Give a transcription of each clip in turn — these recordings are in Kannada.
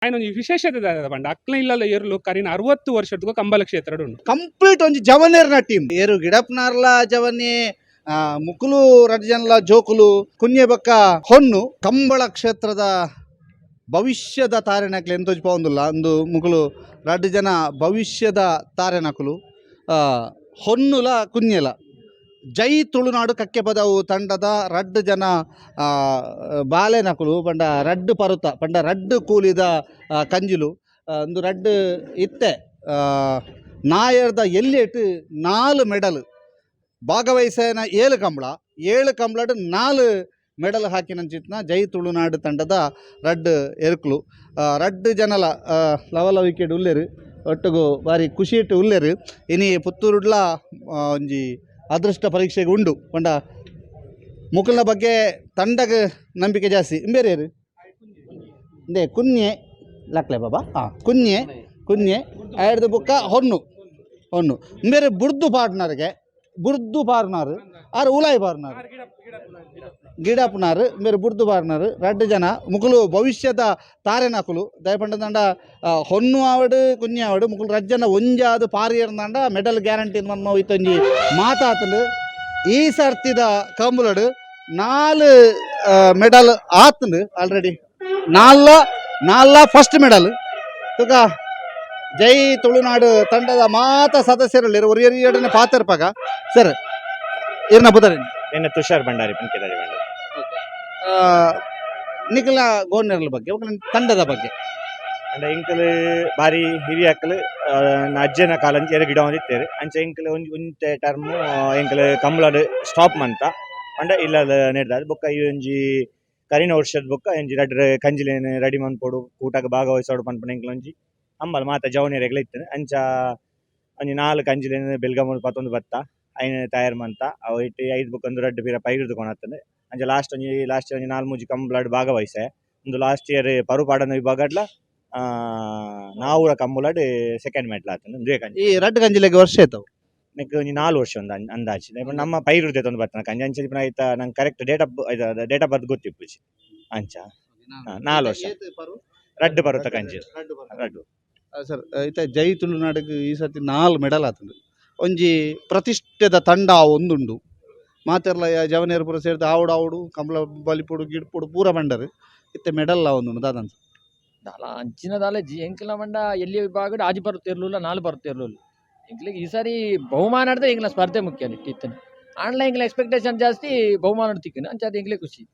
ఆయన ಒಂಜಿ ವಿಶೇಷತೆ ಪಂಡ ಅಕ್ಲ ಇಲ್ಲಲ ಏರ್ಲು ಕರಿನ 60 ವರ್ಷದ ಕಂಬಳ ಕ್ಷೇತ್ರ ಉಂಡು ಕಂಪ್ಲೀಟ್ ಒಂಜಿ ಜವನೇರ್ನ ಟೀಮ್ ಏರು ಗಿಡಪ್ನಾರ್ಲ ಜವನಿ ಮುಕುಲು ರಡ್ಜನ್ಲ ಜೋಕುಲು ಕುನ್ಯೆ ಬಕ್ಕ ಹೊನ್ನು ಕಂಬಳ ಕ್ಷೇತ್ರದ ಭವಿಷ್ಯದ ತಾರೆನಕ್ಲೆ ಎಂತೋಜಿ ಪವಂದುಲ್ಲ ಅಂದು ಮುಕುಲು ರಡ್ಡು ಜನ ಭವಿಷ್ಯದ ತಾರೆನಕುಲು ಹೊನ್ನುಲ ಕುನ್ಯೆಲ ಜೈ ತುಳುನಾಡು ಕಕ್ಕೆ ಪದವು ತಂಡದ ರಡ್ಡು ಜನ ಬಾಲೆನಕುಲು ಪಂಡ ರಡ್ಡು ಪರುತ ಪಂಡ ರಡ್ಡು ಕೂಲಿದ ಕಂಜಿಲು ಒಂದು ರಡ್ಡು ಇತ್ತೆ ನಾಯರ್ದ ಎಲ್ಲಿಟ್ಟು 4 ಮೆಡಲ್ ಭಾಗವಹಿಸೇನ 7 ಕಂಬಳಡ್ 4 ಮೆಡಲ್ ಹಾಕಿನಂಚಿತ್ನ ಜೈ ತುಳುನಾಡು ತಂಡದ ರಡ್ಡು ಎರ್ಕುಲು ರಡ್ಡು ಜನಲ ಲವಲವಿಕೆಡ್ ಉಲ್ಲೆರು ಒಟ್ಟಿಗೂ ಬಾರಿ ಖುಷಿ ಇಟ್ಟು ಉಲ್ಲೆರು ಇನಿ ಪುತ್ತೂರುಡ್ಲ ಒಂಜಿ ಅದೃಷ್ಟ ಪರೀಕ್ಷೆಗೆ ಉಂಡು ಪಂಡ ಮುಕುಲ್ನ ಬಗ್ಗೆ ತಂಡಗೆ ನಂಬಿಕೆ ಜಾಸ್ತಿ ಬೇರೆ ಇಂದೇ ಕುನ್ಯೆ ಲಕ್ಲೆ ಬಾಬಾ ಕುನ್ಯೆ ಐಡ್ದು ಬುಕ್ಕ ಹೊನ್ನು ಬೇರೆ ಬುರ್ದು ಪಾರ್ನಾರು ಆರು ಉಲಾಯಿ ಪಾರ್ನಾರು ಗಿಡಪ್ನಾರು ಬೇರೆ ಬುರ್ದು ಪಾರ್ನಾರು ರಡ್ಡು ಜನ ಮುಕುಲು ಭವಿಷ್ಯದ ತಾರೆನಕುಲು ದಯಪಂಡ ದಂಡ ಹೊನ್ನು ಆವಡು ಕುನ್ಯೆ ಆವಡು ಮುಕುಲು ರಜ್ಜನ ಒಂಜಾದು ಪಾರಿಯರ್ದಂಡ ಮೆಡಲ್ ಗ್ಯಾರಂಟಿ ಮನ್ಮ ಇತ್ತೊಂಜಿ ಮಾತಾತಂಡು ಈ ಸರ್ತಿದ ಕಂಬುಲಡು 4 ಮೆಡಲ್ ಆತಂಡು ಆಲ್ರೆಡಿ 4 ಫಸ್ಟ್ ಮೆಡಲ್ ತುಕ ಜೈ ತುಳುನಾಡು ತಂಡದ ಮಾತ ಸದಸ್ಯರಲ್ಲಿ ಒರಿಯರಿಯಡನೆ ಪಾತಿರ್ಪಾಗ ಸರ್ ಇರ್ನ ಬುಧರಿ ಎನ್ನ ತುಷಾರ್ ಭಂಡಾರಿ ಪಂಕಿದಾರಿ ಭಂಡಾರಿ ನಿಖಿಲ ಗೋರ್ನರ್ల ಬಗ್ಗೆ ತಂಡದ ಬಗ್ಗೆ ಅಂಡ ಇಂಕಲ್ ಬಾರಿ ಹಿರಿಯ ಅಕ್ಕಲು ಅಜ್ಜನ ಕಾಲ ಎರಡು ಗಿಡ ಒಂದಿತ್ತೇರು ಅಂಚ ಇಂಕಲ್ ಒಂತೆ ಟರ್ಮ್ ಇಂಕಲ್ ಕಂಬಳಡ್ ಸ್ಟಾಪ್ ಮಂತ ಅಂಡ ಇಲ್ಲ ನೆಡ್ದಾದ ಬೊಕ್ಕ ಈ ಒಂಜಿ ಕರಿನ ವರ್ಷದ ಬೊಕ್ಕ ಒಂಜಿ ರಡ್ಡು ಕಂಜಿಲೇನು ರೆಡಿ ಮನ್ಪೋಡು ಊಟಕ್ಕೆ ಭಾಗವಹಿಸೋಡು ಪನ್ಪನ ಇಂಕಲ್ ಒಂಜಿ ಅಂಬಲ್ ಮಾತ ಜವನಿಯರೆಗ್ಲ ಇತ್ತು ಅಂಚ ಒಂಜಿ 4 ಕಂಜಿಲೇನು ಬೆಲ್ಗಮೂಲು ಪತ್ತೊಂದು ಬತ್ತ ಐನ ತಯಾರು ಮಂತ ಅವು ಇಟ್ಟು 5 ಬುಕ್ ಒಂದು ರಡ್ಡು ಬೀರ ಪೈಗಿಡ್ದು ಕೊಣತ್ತಂದು ಅಂಚ ಲಾಸ್ಟ್ ಒಂಜಿ 4 ಕಂಬಳಡ್ ಭಾಗವಹಿಸೆ ಒಂದು ಲಾಸ್ಟ್ ಇಯರ್ ಪರುಪಾಡನ ವಿಭಾಗಡ್ಲ ನಾವುರ ಕಂಬಳಡ್ ಸೆಕೆಂಡ್ ಮೆಡ್ಲ್ ಆತಂದು ದ್ವೇ ಕಂಜಿ ಈ ರಡ್ಡು ಕಂಜಿಲೆಗೆ ವರ್ಷ ಆಯ್ತವು ನೆಕ್ ಒಂಜಿ 4 ವರ್ಷ ಒಂದು ಅಂದಾಜು ನಮ್ಮ ಪೈಗಿಡ್ದು ತಂದು ಬರ್ತಾನೆ ಕಂಜಿ ಅಂಚ ಆಯ್ತಾ ನಂಗೆ ಕರೆಕ್ಟ್ ಡೇಟ್ ಆಫ್ ಬರ್ತ್ ಗೊತ್ತಿಪ್ಪುಜಿ ಅಂಚ 4 ವರ್ಷ ರಡ್ಡು ಬರುತ್ತ ಕಂಜಿ ರಡ್ಡು ಸರ್ ಐತೆ ಜೈ ತುಳುನಾಡಿಗೆ ಈ ಸರ್ತಿ 4 ಮೆಡಲ್ ಆತಂಡು ಒಂಜಿ ಪ್ರತಿಷ್ಠೆದ ತಂಡ ಒಂದುಂಡು ಮಾತೆರ್ಲ ಜವನೇರು ಪೂರ ಸೇರಿದ ಆವುಡು ಕಂಬಳ ಬಲಿಪುಡು ಗಿಡ್ಪುಡು ಪೂರ ಬಂಡರು ಇತ್ತೆ ಮೆಡಲ್ ಒಂದುಂಡು ದಾದಂತ ದಾಲ ಅಂಚಿನ ದಾಲೆ ಎಂಕಿಲ ಮಂಡ ಎಲ್ಲಿ ವಿಭಾಗ ಆಜಿ ಬರುತ್ತಿರ್ಲಿಲ್ಲ 4 ಬರುತ್ತಿರ್ಲಿಲ್ಲ ಎಂಕ್ಲಿಗೆ ಈ ಸಾರಿ ಬಹುಮಾನ ಆಡಿದ್ರೆ ಎಂಗ್ಲ ಸ್ಪರ್ಧೆ ಮುಖ್ಯ ಇತ್ತನೆ ಆನ್ಲೈನ್ ಎಂಗ್ಲ ಎಕ್ಸ್ಪೆಕ್ಟೇಷನ್ ಜಾಸ್ತಿ ಬಹುಮಾನ ತಿಕ್ಕನೆ ಅಂಚ ಅದು ಎಂಗ್ಲೇ ಖುಷಿ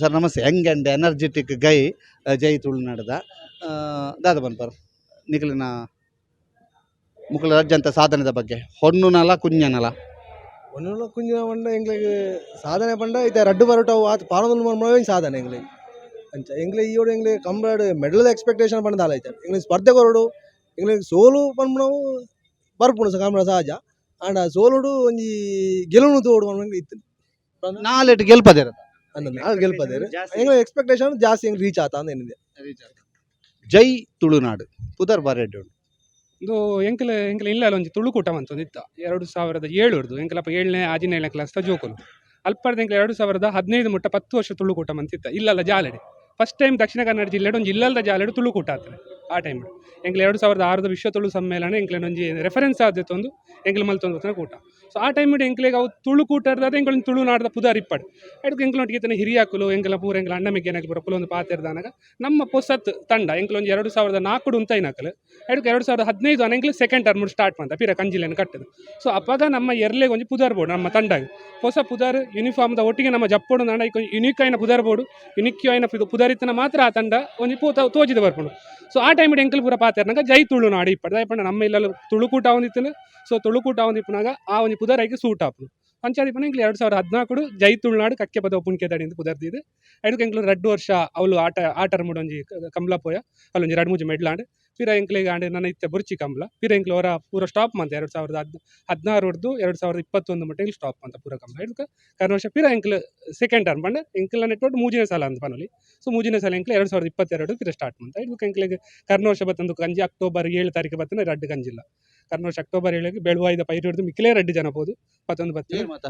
ಸರ್ ನಮಸ್ತೆ ಯಂಗ್ ಆ್ಯಂಡ್ ಎನರ್ಜೆಟಿಕ್ ಗೈ ಜೈ ತುಳುನಾಡದ ದಾದ ಬನ್ಪರ್ ನಿಖಿಲಿನ ಮುಕುಲ ರಜ್ಜಂತ ಸಾಧನೆದ ಬಗ್ಗೆ ಹೊನ್ನುನಲ ಕುಂಜನಲ ಹೊನ್ನುನಲ ಕುಂಜನ ಪಂಡ ಎಂಗ್ಲಿಗೆ ಸಾಧನೆ ಪಂಡ ಇತ್ತೆ ರಡ್ಡು ಬರೋಟವು ಆತ ಪಾರೊಂದು ಮನೋವೇನು ಸಾಧನೆ ಎಂಗ್ಲಿಗೆ ಅಂಚ ಎಂಗ್ಲಿ ಈ ಓಡು ಎಂಗ್ಲಿ ಕಂಬಳಡ್ ಮೆಡಲ್ ಎಕ್ಸ್ಪೆಕ್ಟೇಷನ್ ಪಂಡ ದಾಲ ಐತೆ ಎಂಗ್ಲಿಗೆ ಸ್ಪರ್ಧೆ ಕೊರಡು ಎಂಗ್ಲಿಗೆ ಸೋಲು ಪನ್ಪುಣವು ಬರ್ಪುಣು ಕಂಬಳ ಸಹಜ ಆಂಡ ಸೋಲುಡು ಒಂಜಿ ಗೆಲುವು ತೋಡು ಪನ್ಪಂಗೆ ಇತ್ತು 4 ಗೆಲ್ಪದೇರ ಗೆಲ್ಪದೇರು ಎಂಗ್ಲ ಎಕ್ಸ್ಪೆಕ್ಟೇಷನ್ ಜಾಸ್ತಿ ಎಂಗ್ ರೀಚ್ ಆತ ಅಂತ ಏನಿದೆ ಜೈ ತುಳುನಾಡು ಪುದರ್ ಬಾರೆಡ್ಡು ಇದು ಎಂಕಲ ಇಲ್ಲ ಒಂಜಿ ತುಳುಕೂಟ ಮಂತೊಂದು ಇತ್ತ 2007 ಎಂಕಲಪ್ಪ 7ನೇ 17ನೇ ಕ್ಲಾಸ್ ಜೋಕುಲು ಅಲ್ಪರ್ದ ಎಂಕಲ 2015 ಮುಟ್ಟ 10 ವರ್ಷ ತುಳುಕೂಟ ಮಂತಿತ್ತ ಇಲ್ಲಲ್ಲ ಜಾಲೆಡೆ ಫಸ್ಟ್ ಟೈಮ್ ದಕ್ಷಿಣ ಕನ್ನಡ ಜಿಲ್ಲೆಡ್ ಒಂಜಿ ಇಲ್ಲದ ಜಾಲೆಡು ತುಳುಕೂಟ ಆಗ್ತದೆ ಆ ಟೈಮ್ ಎಂಕಲ 2006 ವಿಶ್ವ ತುಳು ಸಮ್ಮೇಳನ ಎಂಕಲ ಒಂಜಿ ರೆಫರೆನ್ಸ್ ಆದಿತ್ತೊಂದು ಎಂಕಲ ಮಲ್ತೊಂದು ಕೂಟ ಸೊ ಆ ಟೈಮ್ ಎಂಕಲಿಗೆ ಅವು ತುಳುಕೂಟದ ಎಂಕಲ ತುಳುನಾಡದ ಪುದಾರ್ ಇಪ್ಪಡು ಅದಕ್ಕೆ ಎಂಕಲೊಟ್ಟಿಗೆ ಹಿರಿಯಾಕುಲು ಎಂಕಲ ಪೂರ ಎಂಕಲ ಅಣ್ಣ ಮೆಗ್ಗೆನಕಲು ಪೂರ ಪುಲೊಂದು ಪಾತೆರ್ದಾನಾಗ ನಮ್ಮ ಪೊಸತ್ ತಂಡ ಎಂಕಲ ಒಂಜಿ 2004 ಉಂತೈನಕಲು ಅದಕ್ಕೆ 2015 ಎಂಕಲ ಸೆಕೆಂಡ್ ಟರ್ಮ್ ಸ್ಟಾರ್ಟ್ ಮಾಡ್ತಾ ಪಿರ ಕಂಜಿಲೇನು ಕಟ್ಟದು ಸೊ ಅಪ್ಪಾಗ ನಮ್ಮ ಎರಲೆಗೆ ಒಂಜಿ ಪುದಾರ್ ಬೋರ್ಡು ನಮ್ಮ ತಂಡಗೆ ಹೊಸ ಪುದಾರ್ ಯೂನಿಫಾರ್ಮ್ದ ಒಟ್ಟಿಗೆ ನಮ್ಮ ಜಪ್ಪೋಡು ನಾಡ ಯುನಿಕ್ ಆಯ್ನ ಪುದಾರ್ ಬೋರ್ಡು ಯುನಿಕ್ ಆಯ್ನ ಪುದಾರಿತ್ತನ ಮಾತ್ರ ಆ ತಂಡ ಒಂಜಿ ತೋಜಿದ ಬರ್ಪುಂಡು ಸೊ ಆ ಟೈಮ್ ಎಂಕಲ್ ಪೂರ ಪಾತೆರ್ನಾಗ ಜೈ ತುಳುನಾಡು ಇಪ್ಪಡು ದಯಪಂಡ ನಮ್ಮ ಇಲ್ಲ ತುಳುಕೂಟ ಒಂದಿತ್ತು ಸೊ ತುಳುಕೂಟ ಒಂದಿಪ್ಪನಾಗ ಆ ಒಂದು ಪುದಾರೈಗೆ ಸೂಟ್ ಆಪು ಪಂಚಾದಿಪನ ಎಂಕ್ಲು 2014 ಜೈ ತುಳುನಾಡು ಕಕ್ಕೆ ಪದ ಪುಣ್ಕೆದಾಡಿ ಅಂತ ಪುದರ್ದಿದ್ದು ಅದಕ್ಕೆ ಎಂಕ್ಲು 2 ವರ್ಷ ಅವಳು ಆಟರ್ ಮುಡೊಂಜಿ ಕಂಬಳ ಪೋಯ ಅಲ್ಲೊಂಜಿ 2-3 ಮೆಡ್ಲಾಂಡ್ ಪಿರ ಎಂಕ್ಲಿಗೆ ಆಂಡೆ ನನ್ನ ಇತ್ತೆ ಬುರ್ಚಿ ಕಂಬಳ ಪಿರ ಎಂಕ್ಲು ಅವರ ಪೂರ ಸ್ಟಾಪ್ ಮಂತ 2016 ಹೊಡೆದು 2021 ಮಟ್ಟ ಎಂಕ್ಲು ಸ್ಟಾಪ್ ಮಂತ ಪೂರ ಕಂಬಳ ಇದಕ್ಕೆ ಕರ್ನ ವರ್ಷ ಪಿರ ಎಂಕ್ಲು ಸೆಕೆಂಡ್ ಟರ್ಮ್ ಬಂಡೆ ಎಂಕ್ಲ ನೆಟ್ವರ್ಟ್ 3ನೇ ಸಲ ಅಂತ ಪನೊಲಿ ಸೊ 3ನೇ ಸಲ ಎಂಕ್ಲು 2022 ಪಿರ ಸ್ಟಾರ್ಟ್ ಮಂತ ಇದಕ್ಕೆ ಎಂಕ್ಲಿಗೆ ಕರ್ನ ವರ್ಷ ಬತ್ತಂದು ಕಂಜಿ ಅಕ್ಟೋಬರ್ 7 ತಾರೀಕು ಬತ್ತನ ರಡ್ಡು ಕಂಜಿಲ್ಲ ಕರ್ನ ವರ್ಷ ಅಕ್ಟೋಬರ್ 7 ಬೆಳುವಾಯ್ದ ಪೈರು ಹಿಡಿದು ಮಿಕ್ಕಿಲೇ ರಡ್ಡು ಜನ ಪೋದು ಪತ್ತೊಂದು ಬತ್ತ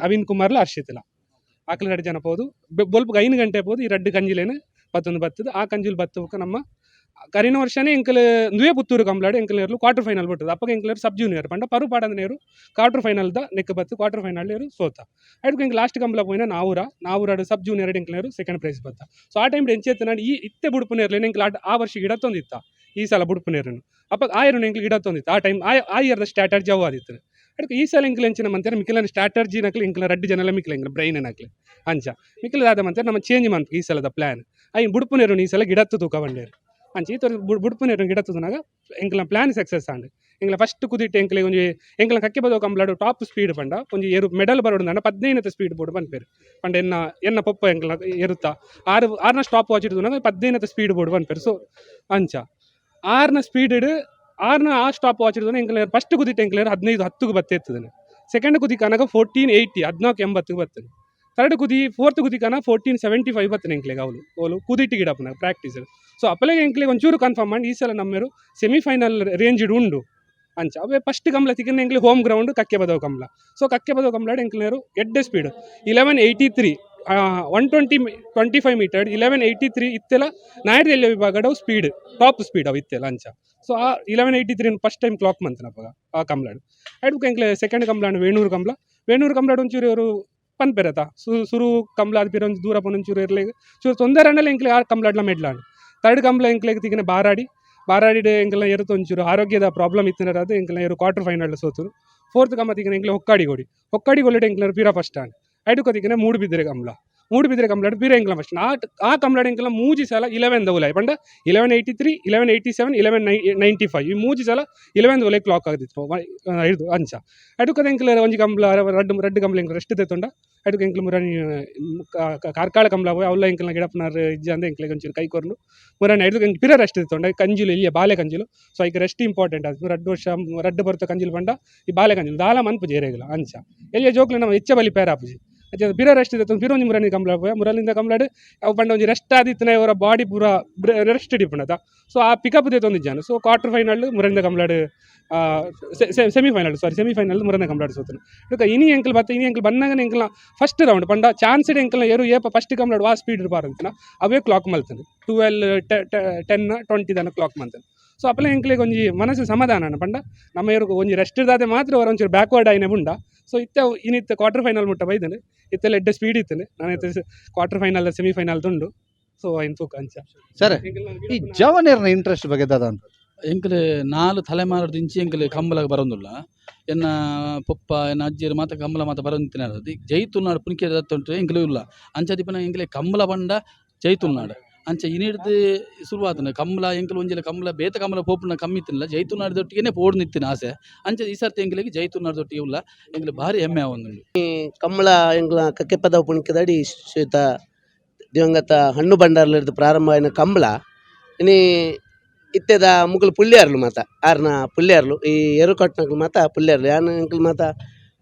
ಅವಿನ್ ಕುಮಾರ್ಲ ಹರ್ಷಿತಿಲ್ಲ ಆಕಲ 2 ಜನ ಪೋದು ಬೊಲ್ಪ 5 ಗಂಟೆ ಪೋದು ಈ ರಡ್ಡು ಕಂಜಿಲೇನು ಅಪ್ಪತ್ತೊಂದು ಬತ್ತದ ಆ ಕಂಜುಲ್ ಬತ್ತವಕ್ಕೆ ನಮ್ಮ ಕರಿನ ವರ್ಷನೇ ಎಂಕಲ್ ದುವೆ ಪುತ್ತೂರು ಕಂಬ್ಲಾಡು ಎಂಕಲ್ನೇರು ಕ್ವಾರ್ಟರ್ ಫೈನಲ್ ಬಿಟ್ಟದು ಅಪ್ಪಗೆ ಎಂಕಲ್ನೇರು ಸಬ್ ಜೂನಿಯರ್ ಪಂಡ ಪರು ಪಾಡಂದನೇರು ಕ್ವಾರ್ಟರ್ ಫೈನಲ್ದ ನೆಕ್ ಬತ್ತು ಕ್ವಾರ್ಟರ್ ಫೈನಲ್ ಸೋತ ಅದಕ್ಕೆ ಎಂಕ್ ಲಾಸ್ಟ್ ಕಂಬ್ಲ ಪೋಯಿನ ನಾವೂರಾಡು ಸಬ್ ಜೂನಿಯರ್ ಎಂಕಲ್ನೇರು ಸೆಕೆಂಡ್ ಪ್ರೈಸ್ ಬತ್ತ ಸೊ ಆ ಟೈಮ್ ಎಂಚೇತ ನಾನು ಈ ಇತ್ತೆ ಬುಡುಪುನೇರ್ಲಿ ಎಂಕಲ್ ಆ ವರ್ಷ ಗಿಡತ್ತೊಂದಿತ್ತ ಈ ಸಲ ಬುಡುಪುನೇರನು ಅಪ್ಪ ಆಯರು ಎಂಕಲ್ ಗಿಡತ್ತೊಂದಿತ್ತು ಆ ಟೈಮ್ ಆ ಇಯರ್ದ ಸ್ಟ್ರಾಟರ್ಜಿ ಅವು ಆದಿತ್ತು ಅದಕ್ಕೆ ಈ ಸಲ ಎಂಕಲ್ ಎಂಚಿನ ಮಂತಾರೆ ಮಿಕ್ಕಿಲ ಸ್ಟ್ರಾಟರ್ಜಿ ನಕ್ಲಿ ಎಂಕಲ್ ರಡ್ಡು ಜನಲ್ಲ ಮಿಕ್ಕಿಲ ಎಂಕಲ್ ಬ್ರೈನ್ ನಕ್ಲಿ ಅಂಚ ಮಿಕ್ಕಿಲದಾದ ಮಂತಾರೆ ನಮ್ಮ ಚೇಂಜ್ ಮಾಡ್ಬೇಕು ಈ ಸಲದ ಪ್ಲಾನ್ ಐನ್ ಬುಡುಪುನೇರು ಈ ಸಲ ಗಿಡತ್ತು ತೂಕ ಬಂಡೇರು ಅಂಚೆ ಈ ಥರ ಬುಡುಪುನೇರು ಗಿಡತ್ತುನಾಗ ಎಂಕಲ್ನ ಪ್ಲಾನ್ ಸಕ್ಸಸ್ ಆಂಡ್ ಎಂಕಲ ಫಸ್ಟ್ ಕುದಿಟ್ಟು ಎಂಕಲಿಗೆ ಒಂಜಿ ಎಂಕಲ್ನ ಕಕ್ಕೆ ಬದೋ ಕಂಬ್ಲಾಡು ಟಾಪ್ ಸ್ಪೀಡ್ ಪಂಡ ಒಂಜಿ ಏರು ಮೆಡಲ್ ಬರೋಡು 15ನೇ ಸ್ಪೀಡ್ ಬೋರ್ಡ್ ಬಂದ್ಪೇರು ಪಂಡ ಎನ್ನ ಪೊಪ್ಪ ಎಂಕಲ್ನ ಏರುತ್ತಾ ಆರ್ನ ಸ್ಟಾಪ್ ವಾಚ್ ಇಡ್ದು 15ನೇ ಸ್ಪೀಡ್ ಬೋರ್ಡ್ ಬಂದ್ಪೇರು ಸೊ ಅಂಚ ಆರ್ನ ಸ್ಪೀಡ್ ಆರ್ನ ಆ ಸ್ಟಾಪ್ ವಾಚ್ ಇಡ್ದು ಎಂಕಲ ಫಸ್ಟ್ ಕುದಿಟ್ಟು ಎಂಕಲೇರು 15-10 ಬತ್ತೆತ್ತದೆ ಸೆಕೆಂಡ್ ಕುದಿ ಕನಗ 1480 1480 ಬರ್ತದೆ ಥರ್ಡ್ ಕುದಿ ಫೋರ್ತ್ ಕುದಿ ಕನ 1475 ಬರ್ತದೆ ಎಂಕ್ಲೆಗೆ ಅವಳು ಕುದಿಟ್ಟು ಗಿಡಪ್ಪನ ಪ್ರಾಕ್ಟೀಸ್ ಸೊ ಅಪ್ಪಲೆಗೆ ಎಂಕ್ಲೆಗೆ ಒಂಚೂರು ಕನ್ಫರ್ಮ್ ಮಾಡಿ ಈ ಸಲ ನಮ್ಮೇರು ಸೆಮಿಫೈನಲ್ ರೇಂಜ್ ಉಂಡು ಅಂಚ ಅವೇ ಫಸ್ಟ್ ಕಂಬ್ಲ ತಿಕ್ಕನ ಎಂಕ್ಲೆ ಹೋಮ್ ಗ್ರೌಂಡ್ ಕಕ್ಕೆ ಬದವ ಕಂಬ್ಲ ಸೊ ಕಕ್ಕೆ ಬದವ ಕಂಬ್ಲಾಡು ಎಂಕ್ಲೇರು ಎಡ್ಡೆ ಸ್ಪೀಡ್ 1183 125 ಮೀಟರ್ 1183 ಇತ್ತೆಲ್ಲ ನಾಯರ್ ಎಲ್ಲ ವಿಭಾಗದ ಸ್ಪೀಡ್ ಟಾಪ್ ಸ್ಪೀಡ್ ಅವು ಇತ್ತೆಲ್ಲ ಅಂಚ ಸೊ ಆ 1183 ಫಸ್ಟ್ ಟೈಮ್ ಕ್ಲಾಕ್ ಮಂತನಪ್ಪ ಆ ಕಂಬ್ಲಾಡು ಅದಕ್ಕೆ ಎಂಕ್ಲೆ ಸೆಕೆಂಡ್ ಕಂಬ್ಲಾಡು ವೇಣೂರು ಕಂಬ್ಲಾಡು ಒಂಚೂರು ಅವರು ಪನ್ಪೆರತ ಸುರು ಕಂಬ್ಲ ಅದು ಪಿರೊಂದು ದೂರ ಪೊನೊಂಚೂರು ಇರಲಿ ಚೂರು ತೊಂದರೆನಲ್ಲ ಎಂಕ್ಲೆ ಆ ಕಂಬ್ಲಾಡ್ಲ ಮೆಡ್ಲಾಂಡು ಥರ್ಡ್ ಕಂಬ್ಲ ಎಂಕ್ಲೆಗೆ ತಿಗಿನ ಬಾರಾಡಿ ಎಂಕಲ್ನ ಎರುತ್ತು ಒಂಚೂರು ಆರೋಗ್ಯದ ಪ್ರಾಬ್ಲಮ್ ಇತ್ತಿನ ಅದು ಎಂಕಲ್ನ ಎರು ಕ್ವಾರ್ಟರ್ ಫೈನಲ್ ಸೋತರು ಫೋರ್ತ್ ಕಂಬ ತಿಗಿನ ಎಂಕ್ಲೆ ಹೊಕ್ಕಾಡಿ ಗೋಲಿಡ್ ಎಂಕ್ಲರ್ ಪೀರ ಫಸ್ಟ್ ಆಂಡ್ ಐಟು ತಿಗಿನ ಮೂಡುಬಿದ್ರೆ ಕಂಬ್ಲಾಡು ಪೀರ ಎಂಕ್ಲ ಫಸ್ಟ್ ಆ ಕಂಬ್ಲಾಡು ಎಂಕಲ್ನ ಮೂಜಿ ಸಲ 11 ಉಲಾಯ್ ಪಂಡ 1183 1187 1195 ಈ ಮೂಜಿ ಸಲ 11 ಉಲಾಯ್ ಕ್ಲಾಕ್ ಆಗದಿತ್ತು ಹಿಡಿದು ಅಂಚ ಅದಕ್ಕೆ ಎಂಕ್ಲರ್ ಒಂಜಿ ಕಂಬ್ಲ ರಡ್ಡು ಕಂಬ್ಲ ಎಂಕ್ಲ ರೆಸ್ಟ್ ತೆತ್ತೊಂಡ ಅದಕ್ಕೆ ಎಂಕ್ಲ ಮುರಾನಿ ಕಾರ್ಕಾಳ ಕಂಬ್ಲ ಹೋಯ್ ಅವಲ್ಲ ಎಂಕ್ಲನ ಗಿಡಪ್ಪನಾರ್ ಇಜ್ಜ ಅಂದ ಎಂಕ್ಲೆಗೆ ಒಂಚೂರು ಕೈ ಕೊರ್ನು ಮುರಾನಿ ಹಿಡಿದು ಎಂಕ್ ಪಿರ ರೆಸ್ಟ್ ತೆತ್ತೊಂಡ ಕಂಜಿಲು ಇಲ್ಲಿಯ ಬಾಲೆ ಕಂಜಿಲು ಸೊ ಈಗ ರೆಸ್ಟ್ ಇಂಪಾರ್ಟೆಂಟ್ ಅದು ರಡ್ಡು ಬರುತ್ತ ಕಂಜಿಲು ಪಂಡ ಈ ಬಾಲೆ ಕಂಜಿಲು ದಾಲ ಮನ್ಪು ಜೇರೆಗಿಲ್ಲ ಅಂಚ ಎಲ್ಲಿಯ ಜೋಕ್ಲೆ ನಮ್ಮ ಹೆಚ್ಚ ಬಲಿ ಪೇರ ಆಪುಜಿ ಅದೇ ಪಿರ ರೆಸ್ಟ್ ಇದೆ ಪಿರ ಒಂಜಿ ಮುರಾನಿ ಕಂಬ್ಲಾಡ್ ಮುರಲಿಂದ ಕಂಬ್ಲಾಡ್ ಅವು ಪಂಡ ಒಂಜಿ ರೆಸ್ಟ್ ಆದಿತ್ತನ ಇವರ ಬಾಡಿ ಪೂರ ರೆಸ್ಟ್ ಡಿಪಂಡದ ಸೊ ಆ ಪಿಕಪ್ ದೇತೊಂದಿದ್ದಾನೆ ಸೊ ಕ್ವಾರ್ಟರ್ ಫೈನಲ್ ಮುರಲಿಂದ ಕಂಬ್ಲಾಡ್ ಸೆಮಿಫೈನಲ್ ಮುರಲಿಂದ ಕಂಬ್ಲಾಡ್ ಸೋತನು ಇದಕ್ಕೆ ಇನಿ ಎಂಕಲ್ ಬಂದಾಗ ಎಂಕಲ್ನ ಫಸ್ಟ್ ರೌಂಡ್ ಪಂಡ ಚಾನ್ಸ್ ಇಡ್ ಎಂಕಲ್ನ ಏರು ಏಪ ಫಸ್ಟ್ ಕಂಬ್ಲಾಡ್ ವಾ ಸ್ಪೀಡ್ ಇರಬಾರಂತನ ಅವೇ ಕ್ಲಾಕ್ ಮಲ್ತಾನೆ 12-10-20 ತನಕ ಕ್ಲಾಕ್ ಮಲ್ತಾನೆ ಸೊ ಅಪ್ಪಲೆ ಎಂಕ್ಲೆಗೆ ಒಂಜಿ ಮನಸ್ಸು ಸಮಾಧಾನ ಪಂಡ ನಮ್ಮ ಏರು ಒಂಜಿ ರೆಸ್ಟ್ ಇರ್ದಾದೆ ಮಾತ್ರ ಅವರ ಒಂಚೂರು ಬ್ಯಾಕ್ವರ್ಡ್ ಆಯ್ನೆ ಉಂಡ ಸೊ ಇನ್ನಿತ್ತ ಕ್ವಾರ್ಟರ್ ಫೈನಲ್ ಮುಟ್ಟ ಬೈದಾನೆ ಇತ್ತೆಲ್ಲ ಎಡ್ಡೆ ಸ್ಪೀಡ್ ಇತ್ತಾನೆ ನಾನು ಕ್ವಾರ್ಟರ್ ಫೈನಲ್ ಸೆಮಿಫೈನಲ್ ತುಂಡು ಸೊ ಐನ್ ತೂಕ ಅಂಚ ಸರ್ ಈ ಜವನೇರ್ನ ಇಂಟ್ರೆಸ್ಟ್ ಬಗ್ಗೆ ದಾದ ಅಂತ ಎಂಕಲು 4 ತಲೆಮಾರದ ಇಂಚಿ ಎಂಕಲು ಕಂಬಲಾಗ ಬರೋದಿಲ್ಲ ಎನ್ನ ಪೊಪ್ಪ ಎನ್ನ ಅಜ್ಜಿಯರು ಮಾತ ಕಂಬಲ ಮಾತ ಬರೋಂತಿನ ಜೈತುಲ್ನಾಡು ಪುಣಿಕೆ ದತ್ತುಂಟು ಎಂಕಲು ಇಲ್ಲ ಅಂಚದಿಪ್ಪನ ಎಂಕಲೆ ಕಂಬಲ ಬಂಡ ಜೈತುಲ್ನಾಡು ಅಂಚ ಇನಿಡ್ದು ಶುರುವಾತನ ಕಂಬಲ ಎಂಕಲು ಒಂಜಿಲ ಕಂಬಲ ಬೇತ ಕಂಬಲ ಪೋಪುನ ಕಮ್ಮಿ ಇತ್ತಿನಿಲ್ಲ ಜೈತುಲ್ನಾಡದೊಟ್ಟಿಗೆ ಪೋಡ್ ನಿತ್ತಿನ ಆಸೆ ಅಂಚ ಈ ಸರ್ತಿ ಎಂಕಲಿಗೆ ಜೈತುಲ್ನಾಡದೊಟ್ಟಿಗೆ ಇಲ್ಲ ಎಂಕಲು ಭಾರಿ ಹೆಮ್ಮೆ ಒಂದು ಕಂಬಳ ಎಂಗ್ಲ ಕಕ್ಕೆ ಪದವು ಪುಣಿಕೆದಡಿ ಶ್ವೇತ ದಿವಂಗತ ಹಣ್ಣು ಭಂಡಾರ್ಲಿರ್ದು ಪ್ರಾರಂಭ ಆಯ್ನ ಕಂಬಳ ಇನಿ ಇತ್ತೆದ ಮುಗ್ಲು ಪುಳ್ಳಿಯಾರ್ಲು ಮಾತ ಆರ್ನ ಪುಳ್ಳಿಯಾರ್ಲು ಈ ಎರುಕಟ್ನಗ್ಲು ಮಾತ ಪುಳ್ಳಿಯಾರ್ಲು ಯಾನು ಎಂಕ್ಲು ಮಾತ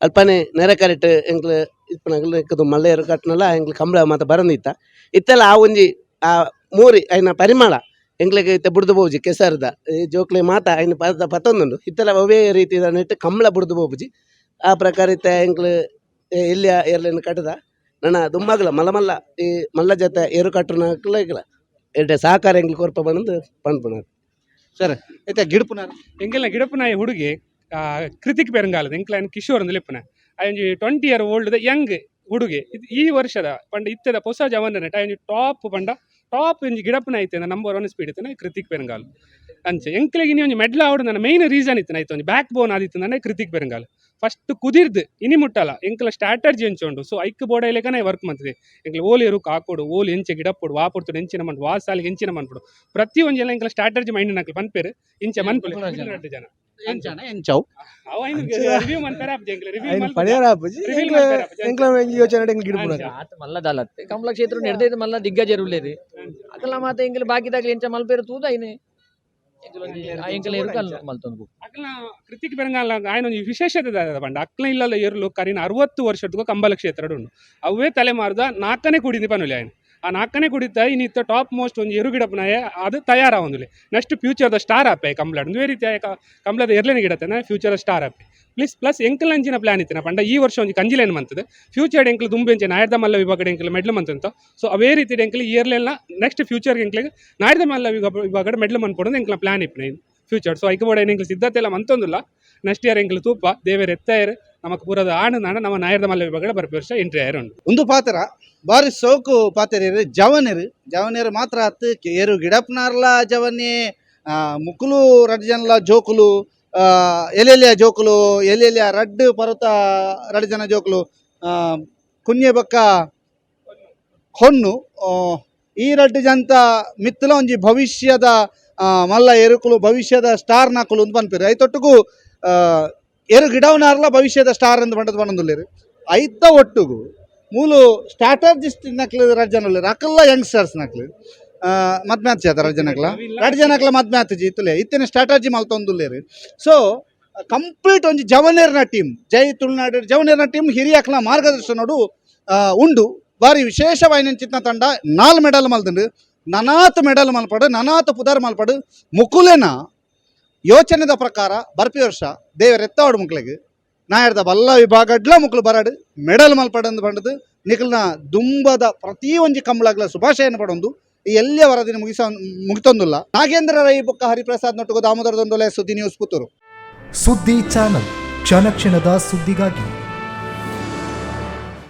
ಅಲ್ಪನೆ ನೆರೆ ಕರೆಕ್ಟ್ ಎಂಕ್ಲು ಇಪ್ಪನಗ್ಲು ಎಕ್ಕದು ಮಲ್ಲ ಎರುಕಟ್ನಲ್ಲ ಎಂಕ್ಲು ಕಂಬಳ ಮಾತ ಬರಂದಿತ್ತ ಇತ್ತೆಲ್ಲ ಆ ಒಂಜಿ ಆ ಮೂರಿ ಐನ ಪರಿಮಳ ಎಂಕ್ಲೆಗೆ ಇತ್ತೆ ಬುಡ್ದು ಬೋಜಿ ಕೆಸರ್ದ ಈ ಜೋಕ್ಲೆ ಮಾತ ಐನ ಪತ್ತೊಂದುಂಡು ಇತ್ತೆಲ್ಲ ಅವೇ ರೀತಿದ ನೆಟ್ಟು ಕಂಬಳ ಬುಡ್ದು ಬೋಬುಜಿ ಆ ಪ್ರಕಾರ ಇತ್ತೆ ಎಂಕ್ಲು ಎಲ್ಲಿಯ ಏರ್ಲೇನು ಕಟ್ಟದ ನನ್ನ ದುಮ್ಮಗ್ಲ ಮಲ್ಲ ಈ ಮಲ್ಲ ಜೊತೆ ಏರು ಕಟ್ಟುನಕ್ಲ ಎಡ್ಡೆ ಸಹಕಾರ ಎಂಗ್ಲು ಕೊರ್ಪ ಬಂದು ಪಂಡ್ಪುನ ಸರ್ ಐತೆ ಗಿಡಪುನಾರ ಎಂಗೆಲ್ಲ ಗಿಡಪ್ಪನ ಹುಡುಗಿ ಕೃತಿಕ್ ಪೆರಂಗಾಲದ ಎಂಕ್ಲೈನ್ ಕಿಶೋರ್ ಅಂತ ಲಿಪ್ಪನ ಒಂಜಿ 20 year ಓಲ್ಡ್ ಯಂಗ್ ಹುಡುಗಿ ಈ ವರ್ಷದ ಪಂಡ ಇತ್ತದ ಹೊಸ ಜವಾನ ಟಾಪ್ ಪಂಡ ಟಾಪ್ ಒಂಜಿ ಗಿಡಪ್ಪನ ಐತೆ ನಂಬರ್ 1 ಸ್ಪೀಡ್ ಇತ್ತನ ಕೃತಿಕ್ ಪೆರಂಗಾಲ್ ಅಂಚೆ ಎಂಕ್ಲೆಗೆ ಇನಿ ಒಂಜಿ ಮೆಡ್ಲ್ ಆವಡು ನನ್ನ ಮೇನ್ ರೀಸನ್ ಇತ್ತು ಆಯ್ತು ಒಂಜಿ ಬ್ಯಾಕ್ ಬೋನ್ ಆದಿತ್ತು ನನ್ನ ಕೃತಿಕ್ ಪೆರಂಗಾಲ್ ಫಸ್ಟ್ ಕುದಿರ್ದು ಇನಿ ಮುಟ್ಟಲ್ಲ ಎಂಕ್ಲ ಸ್ಟ್ರಾಟರ್ಜಿ ಎಂಚುಂಡು ಸೊ ಐಕ್ ಬೋಡೈಲೇಕನೇ ವರ್ಕ್ ಮಾಡ್ತದೆ ಎಂಕ್ಲ ಓಲಿಯರು ಕಾಕೋಡು ಓಲಿ ಎಂಚೆ ಗಿಡಪ್ಪಡು ವಾಪುಡ್ತು ಎಂಚಿನ ಮನ್ಪು ವಾಸಾಲಿಗೆ ಎಂಚಿನ ಮನ್ಪುಡು ಪ್ರತಿ ಒಂಜೆಲ್ಲ ಎಂಕ್ಲ ಸ್ಟ್ರಾಟರ್ಜಿ ಮೈಂಡ್ ನಾಕ್ಲು ಪನ್ಪೇರು ಇಂಚೆ ಮನ್ಪುಲೆ ಜನ ಎಂಚವು ರಿವ್ಯೂ ಮಾಡ್ತಾರೆ ಮಲ್ಲದಲ್ಲತ್ತೆ ಕಂಬಳ ಕ್ಷೇತ್ರ ನಡೆದೈತೆ ಮಲ್ಲ ದಿಗ್ಗಜರು ಉಳ್ಳೇದು ಅಕಲ್ಲ ಮಾತ ಎಂಕಲ್ ಬಾಕಿದಾಗ್ಲಿ ಎಂಚ ಮಲ್ಪೇರು ತೂದ ಐನೆ ಕೃತಿಕ್ ಪೆರಂಗಾಲ ఆయన ವಿಶೇಷತೆ ಪಂಡ ಅಕ್ಲ ಇಲ್ಲ ಏರ್ಲು ಕರಿನ 60 ವರ್ಷದಗೂ ಕಂಬಲ ಕ್ಷೇತ್ರ ಉಂಡು ಅವೇ ತಲೆಮಾರ್ದ 4ನೇ ಕುಡಿದಿ ಪನುಲೆ ఆయన ಆ ನಾಲ್ಕನೇ ಕುಡಿತ ಇನ್ನಿತ್ತ ಟಾಪ್ ಮೋಸ್ಟ್ ಒಂದು ಎರುಗಿಡಪ್ಪನಾಯ ಅದು ತಯಾರಾವೊಂದುಲೆ ನೆಕ್ಸ್ಟ್ ಫ್ಯೂಚರ್ದ ಸ್ಟಾರ್ ಆಪೆ ಕಂಬ್ಲಾಡ್ ಒಂದೇ ರೀತಿ ಕಂಬ್ಲದ ಎರ್ಲೇನೆ ಗಿಡತನ ಫ್ಯೂಚರ್ ಸ್ಟಾರ್ ಆಪೆ ಪ್ಲಸ್ ಎಂಕಲ್ ಅಂಚಿನ ಪ್ಲಾನ್ ಇತ್ತಿನ ಪಂಡ ಈ ವರ್ಷ ಒಂದು ಕಂಜಿಲೇನು ಮಂತದೆ ಫ್ಯೂಚರ್ ಎಂಕಲ್ ದುಂಬೆಂಚೆ ನಾಯರ್ದ ಮಲ್ಲ ವಿಭಾಗದ ಎಂಕಲ್ ಮೆಡ್ಲ್ ಮಂತಂತ ಸೊ ಅವೇ ರೀತಿ ಎಂಕಲ್ ಇಯರ್ಲೆಲ್ಲ ನೆಕ್ಸ್ಟ್ ಫ್ಯೂಚರ್ ಎಂಕ್ಲಿಗೆ ನಾಯರ್ದ ಮಲ್ಲ ವಿಭಾಗದ ಮೆಡ್ಲ್ ಮಂತ್ಕೊಡೋದು ಎಂಕಲ್ ಪ್ಲಾನ್ ಇಪ್ಪನೆ ಫ್ಯೂಚರ್ ಸೊ ಐಕಬೋಡ ಎಂಕಲ್ ಸಿದ್ಧತೆ ಎಲ್ಲ ಮಂತೊಂದಿಲ್ಲ ನೆಕ್ಸ್ಟ್ ಇಯರ್ ಎಂಕಲ್ ತೂಪ ದೇವೇರ್ ಎತ್ತಾಯರು ನಮಕ್ ಪೂರದ ಆಣ್ ನಾಡ ನಮ್ಮ ನಾಯರ್ದ ಮಲ್ಲ ವಿಭಾಗದ ಬರ್ಪಿ ವರ್ಷ ಎಂಟ್ರಿ ಆಯರ್ ಉಂಟು ಒಂದು ಪಾತ್ರ ಬಾರಿ ಸೋಕು ಪಾತೆರೇರು ಜವನೇರು ಮಾತ್ರ ಹತ್ತು ಏರು ಗಿಡಪ್ನಾರ್ಲ ಜವನೇ ಮುಕ್ಕುಲು ರಡ್ಜನ್ಲ ಜೋಕುಲು ಎಲೆಲಿಯ ಜೋಕುಲು ಎಲೆಲಿಯ ರಡ್ ಪರ್ವತ ರಡ್ಜನ ಜೋಕುಲು ಕುഞ്ഞೆ ಬಕ್ಕ ಹೊನ್ನು ಈ ರಡ್ಡು ಜಂತ ಮಿತ್ತಲ ಒಂಜಿ ಭವಿಷ್ಯದ ಮಲ್ಲ ಎರುಕುಲು ಭವಿಷ್ಯದ ಸ್ಟಾರ್ ನಾಕುಲು ಅಂತ ಪನ್ಪೇರು ಐತೊಟ್ಟಿಗೂ ಎರು ಗಿಡವನಾರ್ಲ ಭವಿಷ್ಯದ ಸ್ಟಾರ್ ಅಂತ ಬಂಡದ ಬಂದೊಂದುಲ್ಲೇರು ಐತ ಒಟ್ಟುಗು ಮೂಲು ಸ್ಟ್ರಾಟಜಿಸ್ಟ್ ನಕ್ಲು ರಡ್ಜನ ಅಕಲ್ಲ ಯಂಗ್ಸ್ಟರ್ಸ್ ನಕ್ಲು ಮದ್ಮ್ಯಾತ್ చేత ರಡ್ಜನಕ್ಲ ರಡ್ಜನಕ್ಲ ಮದ್ಮ್ಯಾತ್ ಜೀತುಲೆ ಇತ್ತಿನ ಸ್ಟ್ರಾಟಜಿ ಮಲ್ತೊಂದುಲ್ಲೇರು ಸೊ ಕಂಪ್ಲೀಟ್ ಒಂಜಿ ಜವನೇರ್ನ ಟೀಮ್ ಜೈ ತುಳುನಾಡು ಜವನೇರ್ನ ಟೀಮ್ ಹಿರಿಯಕ್ಲ ಮಾರ್ಗದರ್ಶನೋಡು ಉಂಡು ಬಾರಿ ವಿಶೇಷವಾಯಿನಂಚಿತ್ನ ತಂಡ 4 ಮೆಡಲ್ ಮಲ್ತುಂಡು ನನಾತ್ ಮೆಡಲ್ ಮಲ್ಪಡು ನನಾತ್ ಪುದರ್ ಮಲ್ಪಡು ಮುಕುಲೆನ ಯೋಚನೆದ ಪ್ರಕಾರ ಬರ್ಪಿ ವರ್ಷ ದೇವರ ಎತ್ತಾವಡು ಮುಕ್ಳಿಗೆ ನಾಯರ್ದ ಬಲ್ಲ ವಿಭಾಗಡ್ಲ ಮುಕ್ಳು ಬರಡು ಮೆಡಲ್ ಮಲ್ಪಡಂದು ಬಂಡದು ನಿಖಲ್ನ ದುಂಬದ ಪ್ರತಿ ಒಂಜಿ ಕಂಬಳಗ್ಲ ಶುಭಾಶಯನ ಪಡೊಂದು ಈ ಎಲ್ಲಿಯ ವರದಿನ ಮುಗಿತೊಂದುಲ್ಲ ನಾಗೇಂದ್ರ ರೈ ಬೊಕ್ಕ ಹರಿಪ್ರಸಾದ್ ನೊಟ್ಟುಗು ದಾಮೋದರ ದೊಂಡೊಲೆ ಸುದ್ದಿ ನ್ಯೂಸ್ ಪುತ್ತೂರು ಸುದ್ದಿ ಚಾನಲ್ ಕ್ಷಣ ಕ್ಷಣದ ಸುದ್ದಿಗಾಗಿ